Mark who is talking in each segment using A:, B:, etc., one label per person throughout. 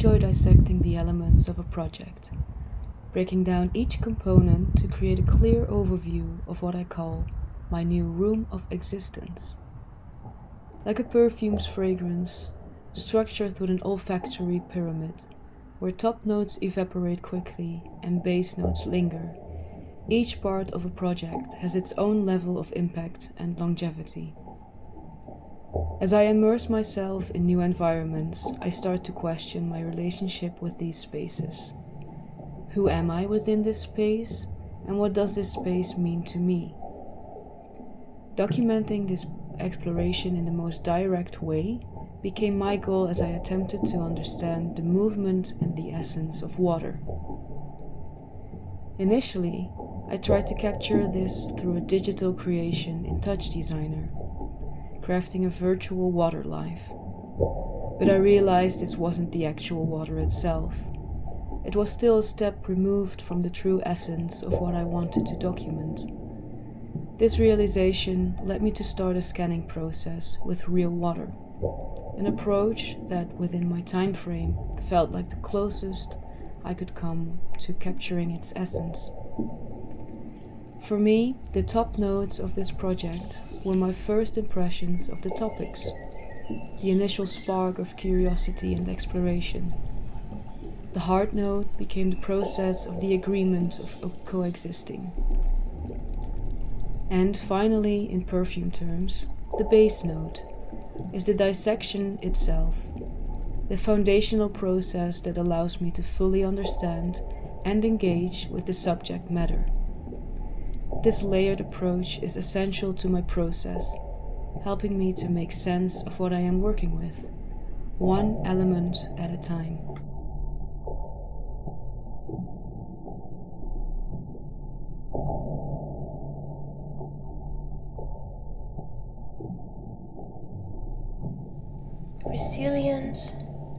A: enjoy dissecting the elements of a project, breaking down each component to create a clear overview of what I call my new room of existence. Like a perfume's fragrance, structured with an olfactory pyramid, where top notes evaporate quickly and base notes linger, each part of a project has its own level of impact and longevity. As I immerse myself in new environments, I start to question my relationship with these spaces. Who am I within this space, and what does this space mean to me? Documenting this exploration in the most direct way became my goal as I attempted to understand the movement and the essence of water. Initially, I tried to capture this through a digital creation in Touch Designer, crafting a virtual water life. But I realized this wasn't the actual water itself. It was still a step removed from the true essence of what I wanted to document. This realization led me to start a scanning process with real water, an approach that, within my time frame, felt like the closest I could come to capturing its essence. For me, the top notes of this project were my first impressions of the topics, the initial spark of curiosity and exploration. The hard note became the process of the agreement of coexisting. And finally, in perfume terms, the base note is the dissection itself, the foundational process that allows me to fully understand and engage with the subject matter. This layered approach is essential to my process, helping me to make sense of what I am working with, one element at a time.
B: Resilience,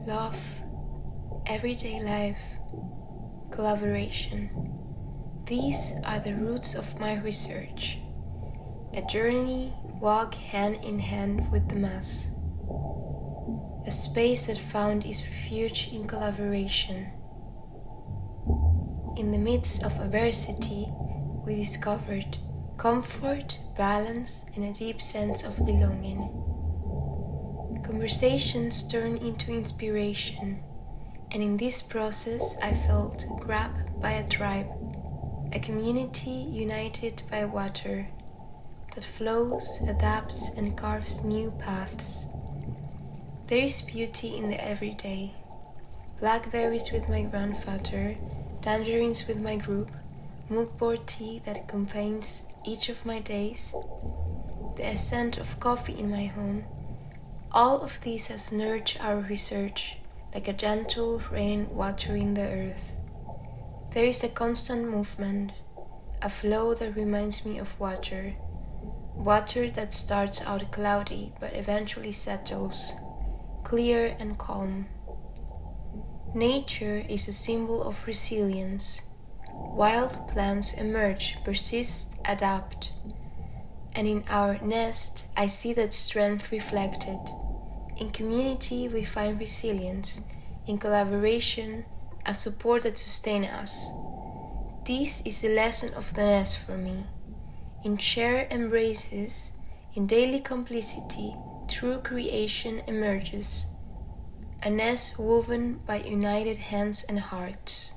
B: love, everyday life, collaboration. These are the roots of my research. A journey walk hand in hand with the mass. A space that found its refuge in collaboration. In the midst of adversity, we discovered comfort, balance, and a deep sense of belonging. Conversations turned into inspiration, and in this process I felt grabbed by a tribe, a community united by water that flows, adapts, and carves new paths. There is beauty in the everyday. Blackberries with my grandfather, tangerines with my group, mookboard tea that accompanies each of my days, the ascent of coffee in my home. All of these have nourished our research, like a gentle rain watering the earth. There is a constant movement, a flow that reminds me of water. Water that starts out cloudy but eventually settles, clear and calm. Nature is a symbol of resilience. Wild plants emerge, persist, adapt. And in our nest, I see that strength reflected. In community, we find resilience. In collaboration, a support that sustains us. This is the lesson of the nest for me. In shared embraces, in daily complicity, true creation emerges. A nest woven by united hands and hearts.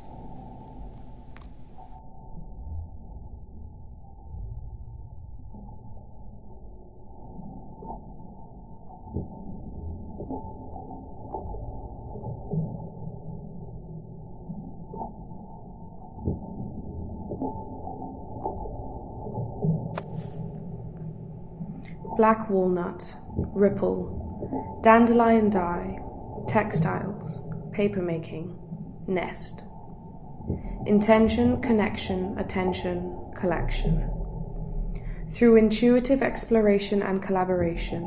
C: Black walnut, ripple, dandelion dye, textiles, papermaking, nest. Intention, connection, attention, collection. Through intuitive exploration and collaboration,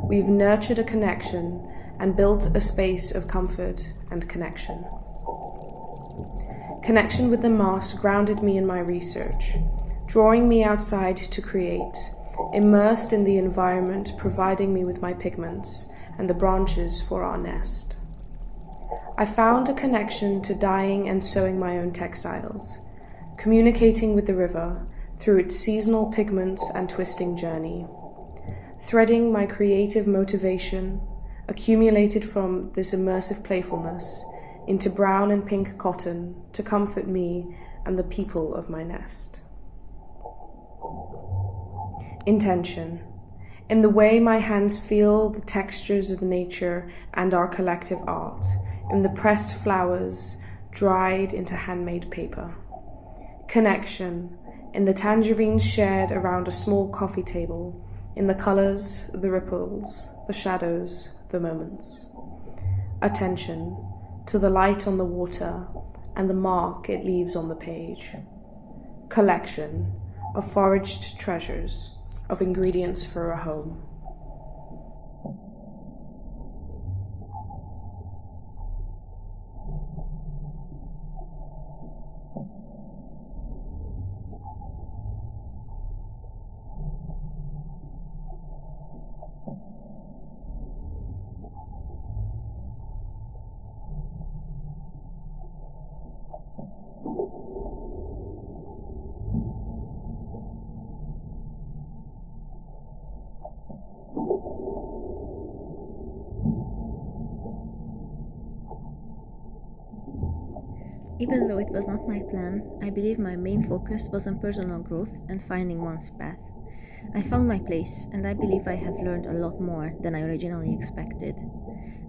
C: we've nurtured a connection and built a space of comfort and connection. Connection with the mass grounded me in my research, drawing me outside to create, immersed in the environment, providing me with my pigments and the branches for our nest. I found a connection to dyeing and sewing my own textiles, communicating with the river through its seasonal pigments and twisting journey, threading my creative motivation, accumulated from this immersive playfulness, into brown and pink cotton to comfort me and the people of my nest. Intention. In the way my hands feel the textures of nature and our collective art, in the pressed flowers dried into handmade paper. Connection. In the tangerines shared around a small coffee table, in the colors, the ripples, the shadows, the moments. Attention to the light on the water and the mark it leaves on the page. Collection of foraged treasures, of ingredients for a home.
D: Even though it was not my plan, I believe my main focus was on personal growth and finding one's path. I found my place, and I believe I have learned a lot more than I originally expected.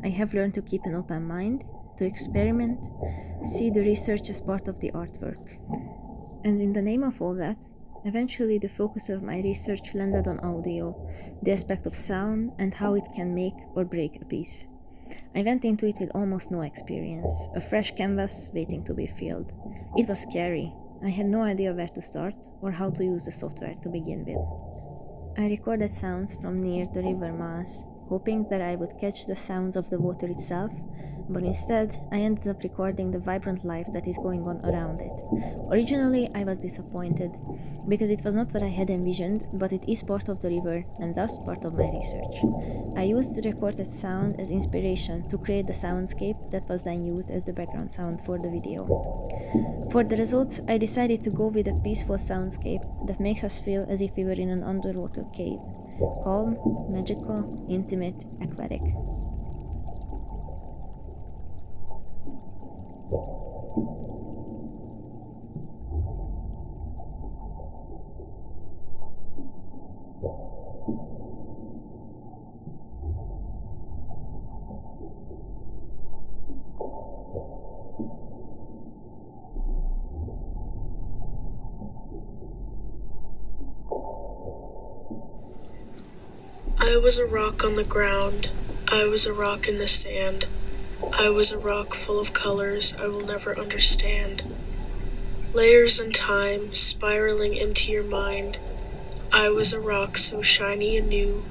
D: I have learned to keep an open mind, to experiment, see the research as part of the artwork. And in the name of all that, eventually the focus of my research landed on audio, the aspect of sound, and how it can make or break a piece. I went into it with almost no experience, a fresh canvas waiting to be filled. It was scary. I had no idea where to start or how to use the software to begin with. I recorded sounds from near the river Maas, hoping that I would catch the sounds of the water itself, but instead I ended up recording the vibrant life that is going on around it. Originally I was disappointed, because it was not what I had envisioned, but it is part of the river and thus part of my research. I used the recorded sound as inspiration to create the soundscape that was then used as the background sound for the video. For the results, I decided to go with a peaceful soundscape that makes us feel as if we were in an underwater cave. Calm, magical, intimate, aquatic.
E: I was a rock on the ground. I was a rock in the sand. I was a rock full of colors I will never understand. Layers in time, spiraling into your mind. I was a rock so shiny and new,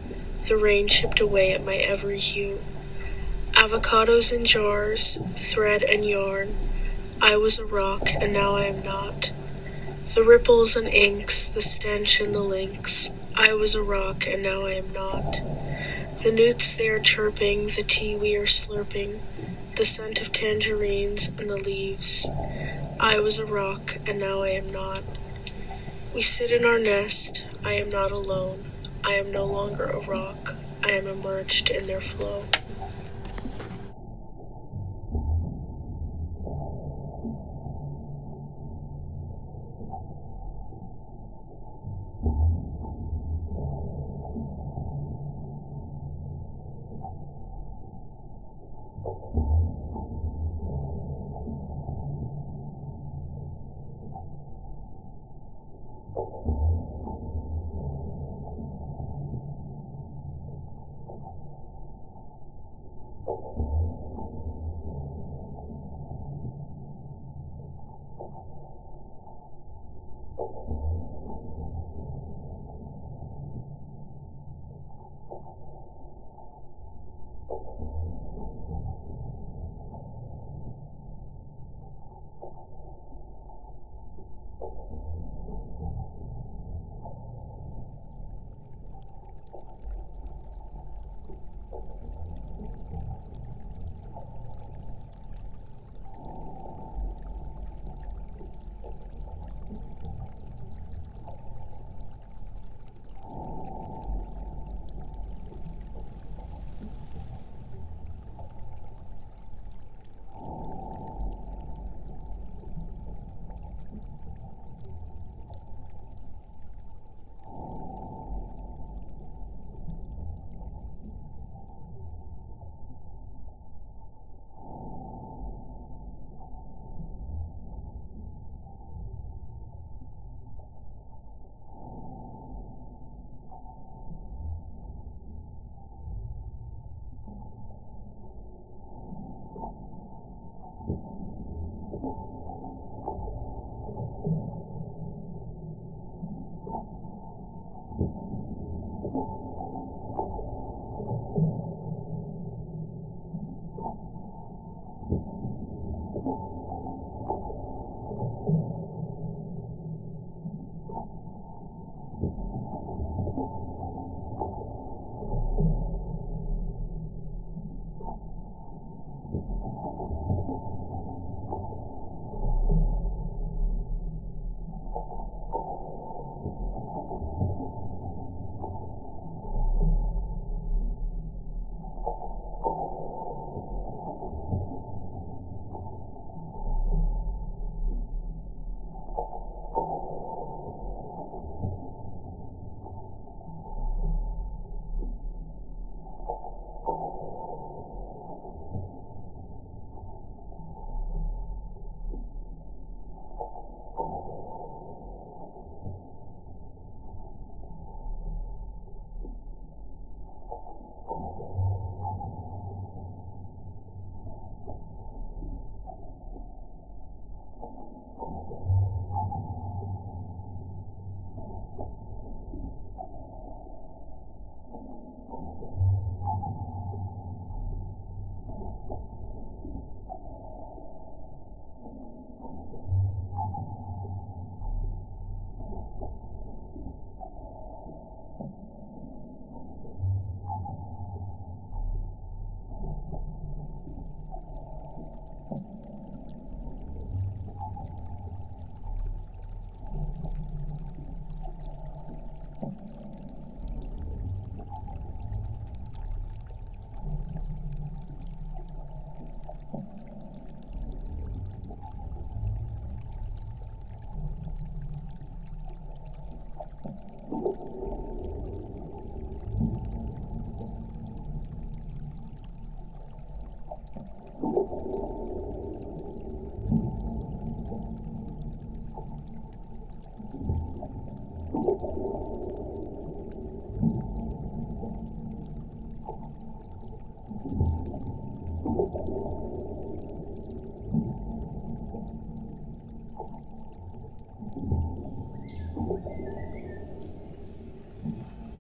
E: the rain chipped away at my every hue. Avocados in jars, thread and yarn. I was a rock, and now I am not. The ripples and inks, the stench and the links. I was a rock, and now I am not. The newts they are chirping, the tea we are slurping, the scent of tangerines and the leaves. I was a rock, and now I am not. We sit in our nest. I am not alone. I am no longer a rock. I am immersed in their flow.